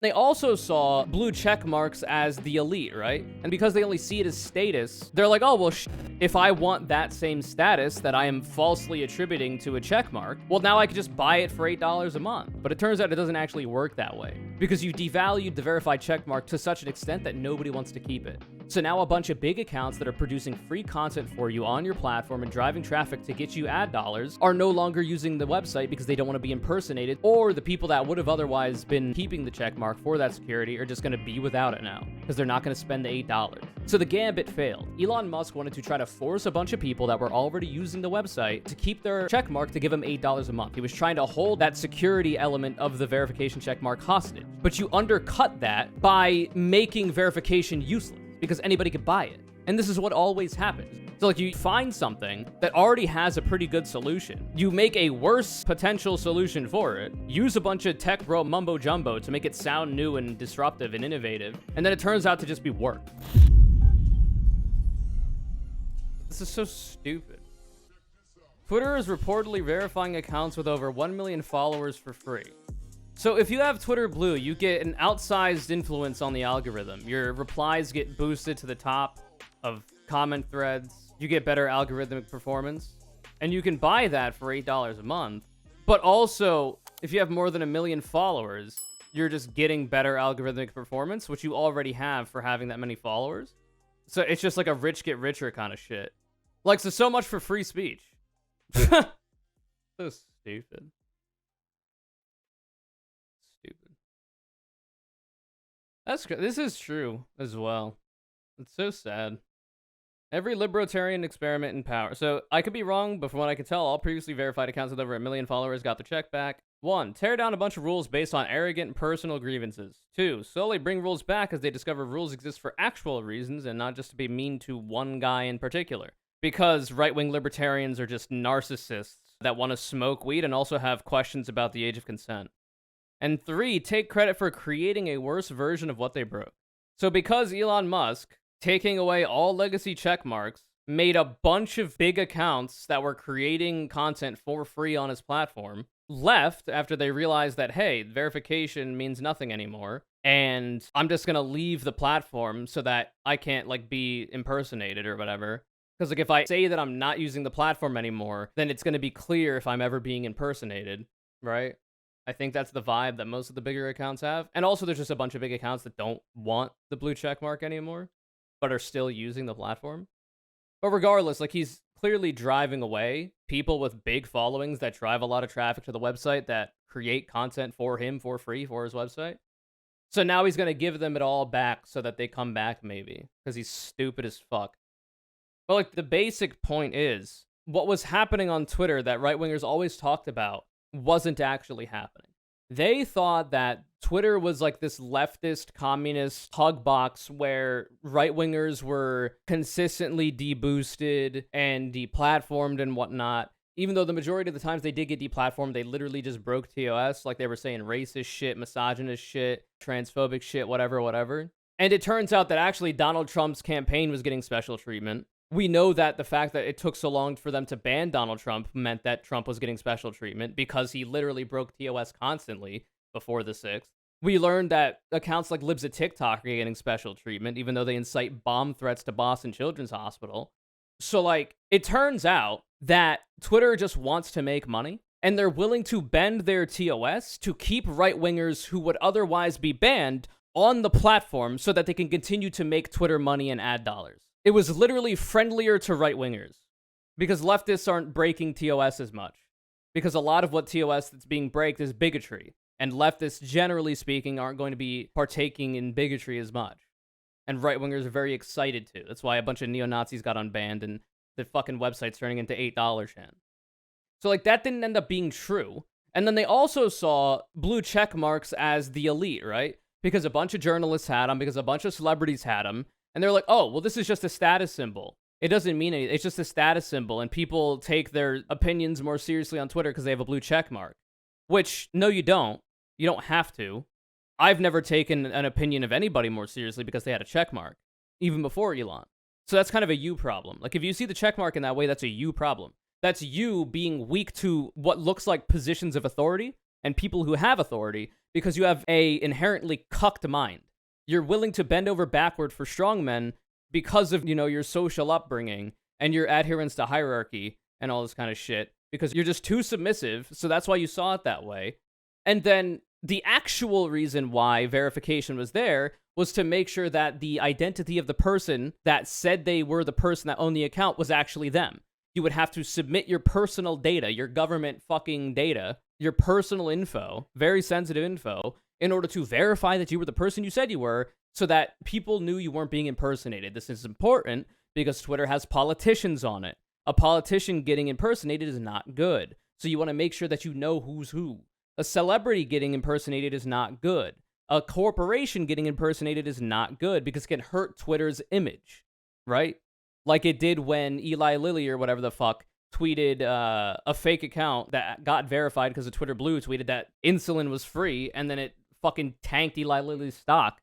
They also saw blue check marks as the elite, right? And because they only see it as status, they're like, oh, well, if I want that same status that I am falsely attributing to a check mark, well, now I could just buy it for $8 a month. But it turns out it doesn't actually work that way because you devalued the verified check mark to such an extent that nobody wants to keep it. So now a bunch of big accounts that are producing free content for you on your platform and driving traffic to get you ad dollars are no longer using the website because they don't want to be impersonated, or the people that would have otherwise been keeping the check mark for that security are just going to be without it now because they're not going to spend the $8. So the gambit failed. Elon Musk wanted to try to force a bunch of people that were already using the website to keep their check mark to give them $8 a month. He was trying to hold that security element of the verification check mark hostage. But you undercut that by making verification useless because anybody could buy it. And this is what always happens. So like you find something that already has a pretty good solution. You make a worse potential solution for it, use a bunch of tech bro mumbo jumbo to make it sound new and disruptive and innovative, and then it turns out to just be work. This is so stupid. Twitter is reportedly verifying accounts with over 1 million followers for free. So if you have Twitter Blue, you get an outsized influence on the algorithm. Your replies get boosted to the top of comment threads. You get better algorithmic performance. And you can buy that for $8 a month. But also, if you have more than 1 million followers, you're just getting better algorithmic performance, which you already have for having that many followers. So it's just like a rich get richer kind of shit. Like, so much for free speech. So stupid. This is true as well. It's so sad. Every libertarian experiment in power. So I could be wrong, but from what I can tell, all previously verified accounts with over 1 million followers got the check back. 1. Tear down a bunch of rules based on arrogant personal grievances. 2. Slowly bring rules back as they discover rules exist for actual reasons and not just to be mean to one guy in particular. Because right-wing libertarians are just narcissists that want to smoke weed and also have questions about the age of consent. And 3, take credit for creating a worse version of what they broke. So because Elon Musk, taking away all legacy check marks, made a bunch of big accounts that were creating content for free on his platform, left after they realized that, hey, verification means nothing anymore, and I'm just gonna leave the platform so that I can't, like, be impersonated or whatever. Because, like, if I say that I'm not using the platform anymore, then it's gonna be clear if I'm ever being impersonated, right? I think that's the vibe that most of the bigger accounts have. And also, there's just a bunch of big accounts that don't want the blue check mark anymore, but are still using the platform. But regardless, like, he's clearly driving away people with big followings that drive a lot of traffic to the website that create content for him for free for his website. So now he's going to give them it all back so that they come back, maybe, because he's stupid as fuck. But, like, the basic point is, what was happening on Twitter that right-wingers always talked about wasn't actually happening. They thought that Twitter was like this leftist communist hug box where right-wingers were consistently deboosted and deplatformed and whatnot. Even though the majority of the times they did get deplatformed, they literally just broke TOS, like they were saying racist shit, misogynist shit, transphobic shit, whatever. And it turns out that actually Donald Trump's campaign was getting special treatment. We know that the fact that it took so long for them to ban Donald Trump meant that Trump was getting special treatment because he literally broke TOS constantly before the 6th. We learned that accounts like Libs of TikTok are getting special treatment, even though they incite bomb threats to Boston Children's Hospital. So, like, it turns out that Twitter just wants to make money, and they're willing to bend their TOS to keep right-wingers who would otherwise be banned on the platform so that they can continue to make Twitter money and ad dollars. It was literally friendlier to right-wingers because leftists aren't breaking TOS as much. Because a lot of what TOS that's being braked is bigotry. And leftists, generally speaking, aren't going to be partaking in bigotry as much. And right-wingers are very excited to. That's why a bunch of neo-Nazis got unbanned and the fucking website's turning into $8 Shan. So, like, that didn't end up being true. And then they also saw blue check marks as the elite, right? Because a bunch of journalists had them, because a bunch of celebrities had them. And they're like, oh, well, this is just a status symbol. It doesn't mean anything. It's just a status symbol. And people take their opinions more seriously on Twitter because they have a blue check mark. Which, no, you don't. You don't have to. I've never taken an opinion of anybody more seriously because they had a check mark, even before Elon. So that's kind of a you problem. Like, if you see the check mark in that way, that's a you problem. That's you being weak to what looks like positions of authority and people who have authority because you have a inherently cucked mind. You're willing to bend over backward for strongmen because of, your social upbringing and your adherence to hierarchy and all this kind of shit, because you're just too submissive, so that's why you saw it that way. And then the actual reason why verification was there was to make sure that the identity of the person that said they were the person that owned the account was actually them. You would have to submit your personal data, your government fucking data, your personal info, very sensitive info, in order to verify that you were the person you said you were, so that people knew you weren't being impersonated. This is important because Twitter has politicians on it. A politician getting impersonated is not good. So you want to make sure that you know who's who. A celebrity getting impersonated is not good. A corporation getting impersonated is not good because it can hurt Twitter's image, right? Like it did when Eli Lilly or whatever the fuck tweeted a fake account that got verified because of Twitter Blue tweeted that insulin was free, and then it fucking tanked Eli Lilly's stock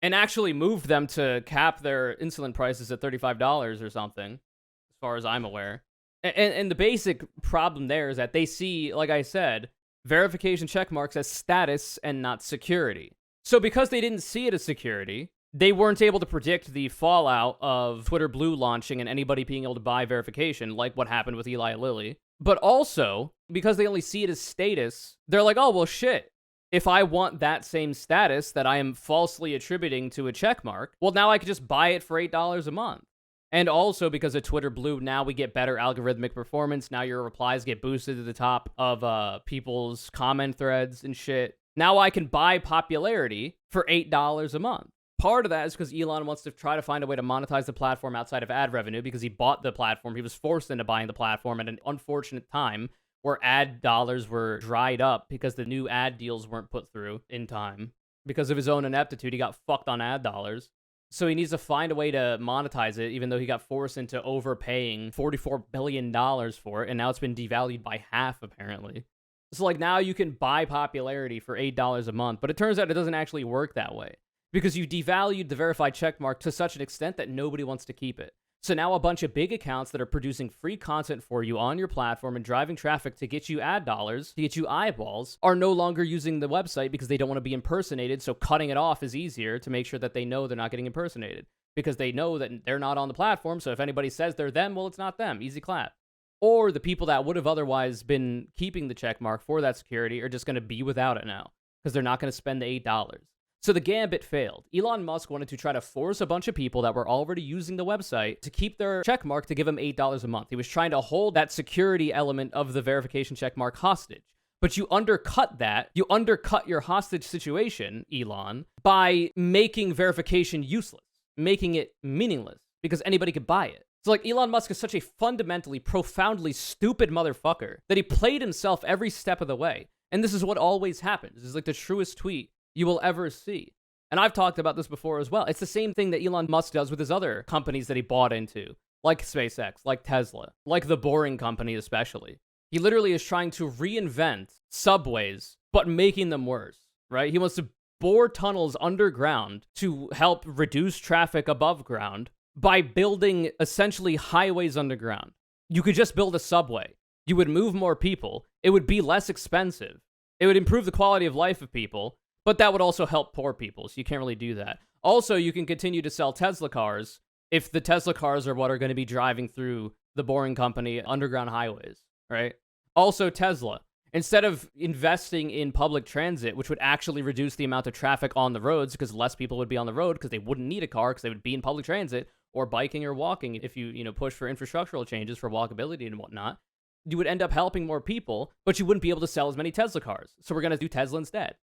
and actually moved them to cap their insulin prices at $35 or something, as far as I'm aware. And the basic problem there is that they see, like I said, verification checkmarks as status and not security. So because they didn't see it as security, they weren't able to predict the fallout of Twitter Blue launching and anybody being able to buy verification, like what happened with Eli Lilly. But also, because they only see it as status, they're like, oh, well, shit. If I want that same status that I am falsely attributing to a checkmark, well, now I could just buy it for $8 a month. And also, because of Twitter Blue, now we get better algorithmic performance. Now your replies get boosted to the top of people's comment threads and shit. Now I can buy popularity for $8 a month. Part of that is because Elon wants to try to find a way to monetize the platform outside of ad revenue because he bought the platform. He was forced into buying the platform at an unfortunate time where ad dollars were dried up because the new ad deals weren't put through in time. Because of his own ineptitude, he got fucked on ad dollars. So he needs to find a way to monetize it, even though he got forced into overpaying $44 billion for it, and now it's been devalued by half, apparently. So, now you can buy popularity for $8 a month, but it turns out it doesn't actually work that way, because you devalued the verified checkmark to such an extent that nobody wants to keep it. So now a bunch of big accounts that are producing free content for you on your platform and driving traffic to get you ad dollars, to get you eyeballs, are no longer using the website because they don't want to be impersonated, so cutting it off is easier to make sure that they know they're not getting impersonated. Because they know that they're not on the platform, so if anybody says they're them, well, it's not them. Easy clap. Or the people that would have otherwise been keeping the checkmark for that security are just going to be without it now, because they're not going to spend the $8. So the gambit failed. Elon Musk wanted to try to force a bunch of people that were already using the website to keep their checkmark to give them $8 a month. He was trying to hold that security element of the verification checkmark hostage. But you undercut that. You undercut your hostage situation, Elon, by making verification useless, making it meaningless, because anybody could buy it. So, Elon Musk is such a fundamentally, profoundly stupid motherfucker that he played himself every step of the way. And this is what always happens. This is the truest tweet you will ever see. And I've talked about this before as well. It's the same thing that Elon Musk does with his other companies that he bought into, like SpaceX, like Tesla, like the Boring Company especially. He literally is trying to reinvent subways, but making them worse, right? He wants to bore tunnels underground to help reduce traffic above ground by building essentially highways underground. You could just build a subway. You would move more people. It would be less expensive. It would improve the quality of life of people. But that would also help poor people, so you can't really do that. Also, you can continue to sell Tesla cars if the Tesla cars are what are going to be driving through the Boring Company underground highways, right? Also, Tesla, instead of investing in public transit, which would actually reduce the amount of traffic on the roads because less people would be on the road because they wouldn't need a car because they would be in public transit or biking or walking if you push for infrastructural changes for walkability and whatnot, you would end up helping more people, but you wouldn't be able to sell as many Tesla cars. So we're going to do Tesla instead.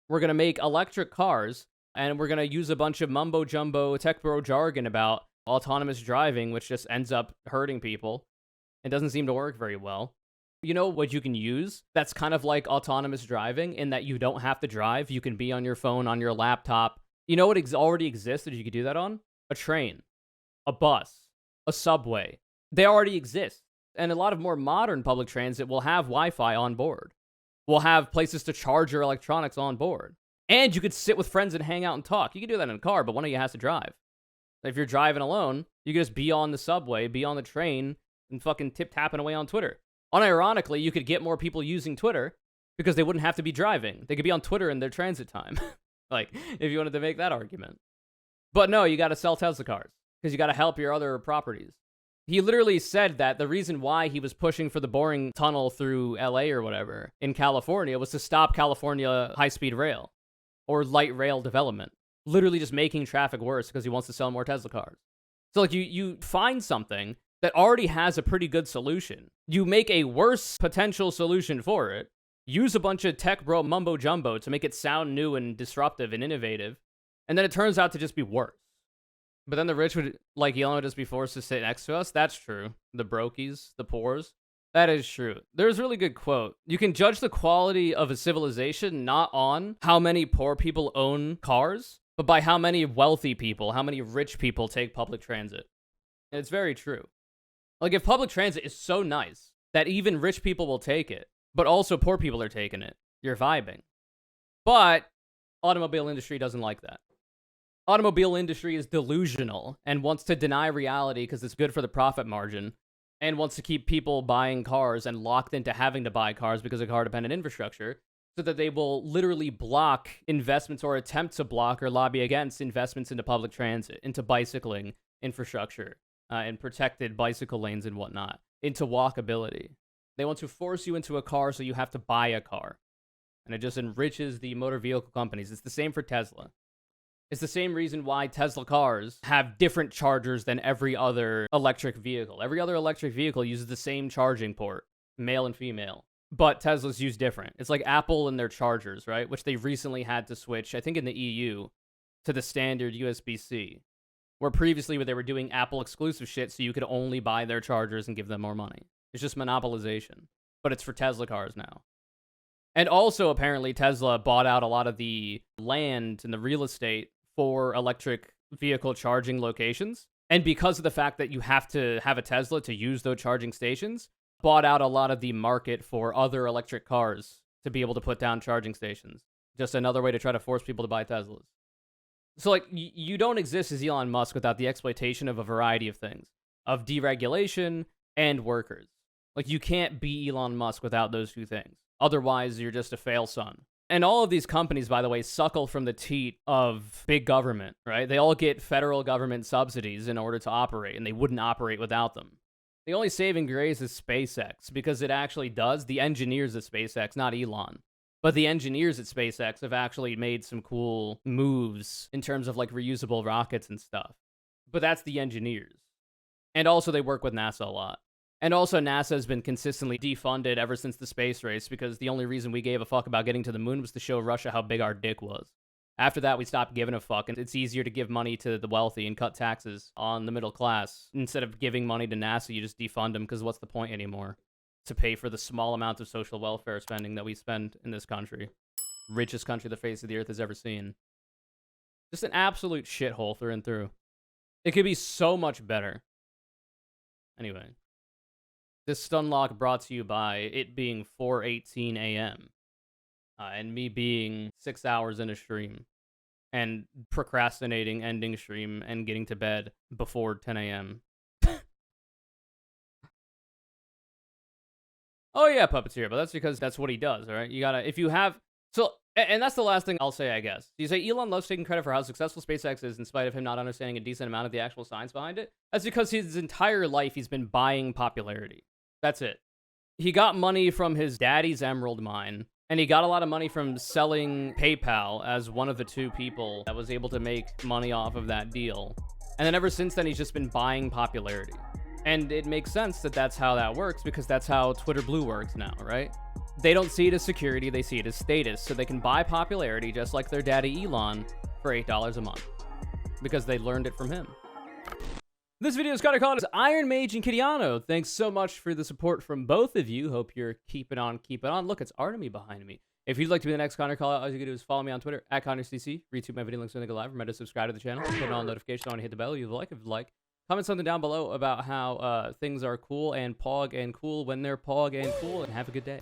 We're going to make electric cars, and we're going to use a bunch of mumbo-jumbo tech bro jargon about autonomous driving, which just ends up hurting people. It doesn't seem to work very well. You know what you can use that's kind of like autonomous driving in that you don't have to drive. You can be on your phone, on your laptop. You know what already exists that you could do that on? A train, a bus, a subway. They already exist. And a lot of more modern public transit will have Wi-Fi on board. We'll have places to charge your electronics on board. And you could sit with friends and hang out and talk. You can do that in a car, but one of you has to drive. If you're driving alone, you can just be on the subway, be on the train, and fucking tip-tapping away on Twitter. Unironically, you could get more people using Twitter because they wouldn't have to be driving. They could be on Twitter in their transit time. Like, if you wanted to make that argument. But no, you got to sell Tesla cars because you got to help your other properties. He literally said that the reason why he was pushing for the boring tunnel through LA or whatever in California was to stop California high-speed rail or light rail development. Literally just making traffic worse because he wants to sell more Tesla cars. So like you find something that already has a pretty good solution. You make a worse potential solution for it. Use a bunch of tech bro mumbo jumbo to make it sound new and disruptive and innovative. And then it turns out to just be worse. But then the rich would, like Elon, would just be forced to sit next to us. That's true. The brokies, the poors. That is true. There's a really good quote. You can judge the quality of a civilization not on how many poor people own cars, but by how many wealthy people, how many rich people take public transit. And it's very true. Like, if public transit is so nice that even rich people will take it, but also poor people are taking it, you're vibing. But automobile industry doesn't like that. Automobile industry is delusional and wants to deny reality because it's good for the profit margin and wants to keep people buying cars and locked into having to buy cars because of car-dependent infrastructure so that they will literally block investments or attempt to block or lobby against investments into public transit, into bicycling infrastructure, and protected bicycle lanes and whatnot, into walkability. They want to force you into a car so you have to buy a car. And it just enriches the motor vehicle companies. It's the same for Tesla. It's the same reason why Tesla cars have different chargers than every other electric vehicle. Every other electric vehicle uses the same charging port, male and female. But Teslas use different. It's like Apple and their chargers, right? Which they recently had to switch, I think in the EU, to the standard USB-C. Where previously they were doing Apple exclusive shit so you could only buy their chargers and give them more money. It's just monopolization. But it's for Tesla cars now. And also, apparently, Tesla bought out a lot of the land and the real estate for electric vehicle charging locations. And because of the fact that you have to have a Tesla to use those charging stations, bought out a lot of the market for other electric cars to be able to put down charging stations. Just another way to try to force people to buy Teslas. So, like, you don't exist as Elon Musk without the exploitation of a variety of things. Of deregulation and workers. Like, you can't be Elon Musk without those two things. Otherwise, you're just a fail son. And all of these companies, by the way, suckle from the teat of big government, right? They all get federal government subsidies in order to operate, and they wouldn't operate without them. The only saving grace is SpaceX, because it actually does. The engineers at SpaceX, not Elon. But the engineers at SpaceX have actually made some cool moves in terms of, like, reusable rockets and stuff. But that's the engineers. And also, they work with NASA a lot. And also, NASA has been consistently defunded ever since the space race because the only reason we gave a fuck about getting to the moon was to show Russia how big our dick was. After that, we stopped giving a fuck, and it's easier to give money to the wealthy and cut taxes on the middle class. Instead of giving money to NASA, you just defund them because what's the point anymore? To pay for the small amount of social welfare spending that we spend in this country. Richest country the face of the earth has ever seen. Just an absolute shithole through and through. It could be so much better. Anyway. This stun lock brought to you by it being 4:18 a.m. And me being 6 hours in a stream and procrastinating ending stream and getting to bed before 10 a.m. Oh yeah, Puppeteer, but that's because that's what he does, all right? You gotta, if you have, so, and that's the last thing I'll say, I guess. You say Elon loves taking credit for how successful SpaceX is in spite of him not understanding a decent amount of the actual science behind it. That's because his entire life he's been buying popularity. That's it. He got money from his daddy's emerald mine, and he got a lot of money from selling PayPal as one of the two people that was able to make money off of that deal. And then ever since then, he's just been buying popularity. And it makes sense that that's how that works, because that's how Twitter Blue works now, right? They don't see it as security, they see it as status, so they can buy popularity just like their daddy Elon for $8 a month. Because they learned it from him. This video is kind of called as Iron Mage and Kidiano. Thanks so much for the support from both of you. Hope you're keeping on. Look, it's Artemy behind me. If you'd like to be the next Connor callout, all you can do is follow me on Twitter, @ConnorCC. Retweet my video links when they go live. Remember to subscribe to the channel. Turn on notifications on, hit the bell if you like. If you like, comment something down below about how things are cool and pog and cool when they're pog and cool. And have a good day.